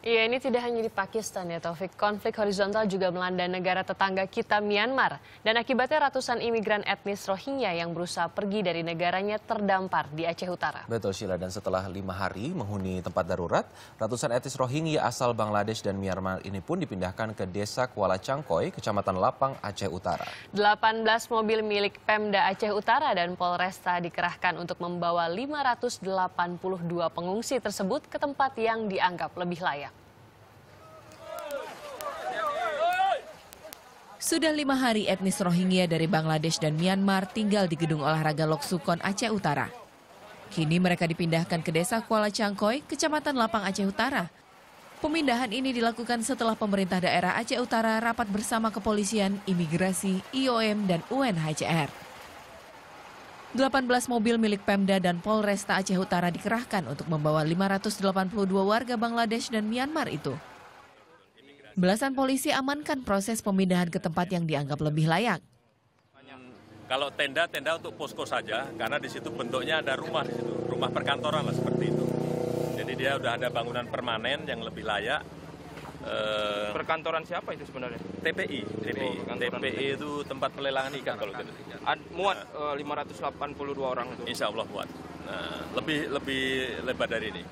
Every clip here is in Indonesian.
Iya, ini tidak hanya di Pakistan ya Taufik, konflik horizontal juga melanda negara tetangga kita Myanmar. Dan akibatnya ratusan imigran etnis Rohingya yang berusaha pergi dari negaranya terdampar di Aceh Utara. Betul Sheila, dan setelah 5 hari menghuni tempat darurat, ratusan etnis Rohingya asal Bangladesh dan Myanmar ini pun dipindahkan ke desa Kuala Cangkoi, Kecamatan Lapang, Aceh Utara. 18 mobil milik Pemda Aceh Utara dan Polresta dikerahkan untuk membawa 582 pengungsi tersebut ke tempat yang dianggap lebih layak. Sudah 5 hari etnis Rohingya dari Bangladesh dan Myanmar tinggal di gedung olahraga Lok Sukon, Aceh Utara. Kini mereka dipindahkan ke desa Kuala Cangkoi, Kecamatan Lapang, Aceh Utara. Pemindahan ini dilakukan setelah pemerintah daerah Aceh Utara rapat bersama kepolisian, imigrasi, IOM, dan UNHCR. 18 mobil milik Pemda dan Polresta Aceh Utara dikerahkan untuk membawa 582 warga Bangladesh dan Myanmar itu. Belasan polisi amankan proses pemindahan ke tempat yang dianggap lebih layak. Kalau tenda untuk posko saja, karena di situ bentuknya ada rumah di situ, rumah perkantoran lah seperti itu. Jadi dia udah ada bangunan permanen yang lebih layak. Perkantoran siapa itu sebenarnya? TPI itu tempat pelelangan ikan kalau gitu. Muat 582 orang itu. Insya Allah muat. Nah, lebih lebar dari ini.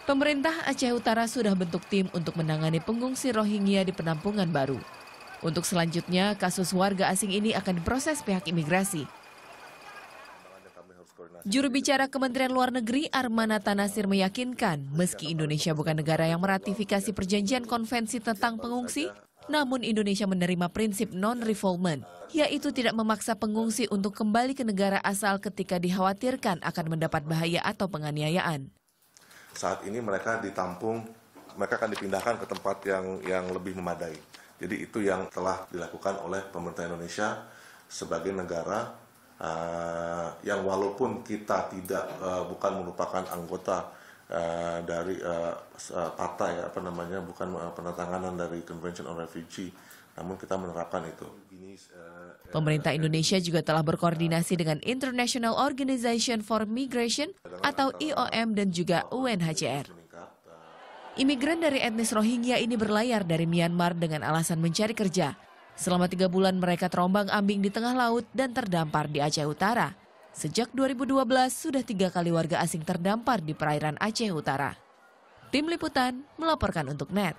Pemerintah Aceh Utara sudah bentuk tim untuk menangani pengungsi Rohingya di penampungan baru. Untuk selanjutnya, kasus warga asing ini akan diproses pihak imigrasi. Juru bicara Kementerian Luar Negeri Armanata Nasir meyakinkan, meski Indonesia bukan negara yang meratifikasi perjanjian konvensi tentang pengungsi, namun Indonesia menerima prinsip non-refoulement, yaitu tidak memaksa pengungsi untuk kembali ke negara asal ketika dikhawatirkan akan mendapat bahaya atau penganiayaan. Saat ini mereka ditampung, mereka akan dipindahkan ke tempat yang lebih memadai. Jadi itu yang telah dilakukan oleh pemerintah Indonesia sebagai negara yang walaupun kita bukan merupakan anggota dari partai bukan penandatanganan dari Convention on Refugee, namun kita menerapkan itu. Pemerintah Indonesia juga telah berkoordinasi dengan International Organization for Migration atau IOM dan juga UNHCR. Imigran dari etnis Rohingya ini berlayar dari Myanmar dengan alasan mencari kerja. Selama 3 bulan mereka terombang-ambing di tengah laut dan terdampar di Aceh Utara. Sejak 2012 sudah 3 kali warga asing terdampar di perairan Aceh Utara. Tim Liputan melaporkan untuk NET.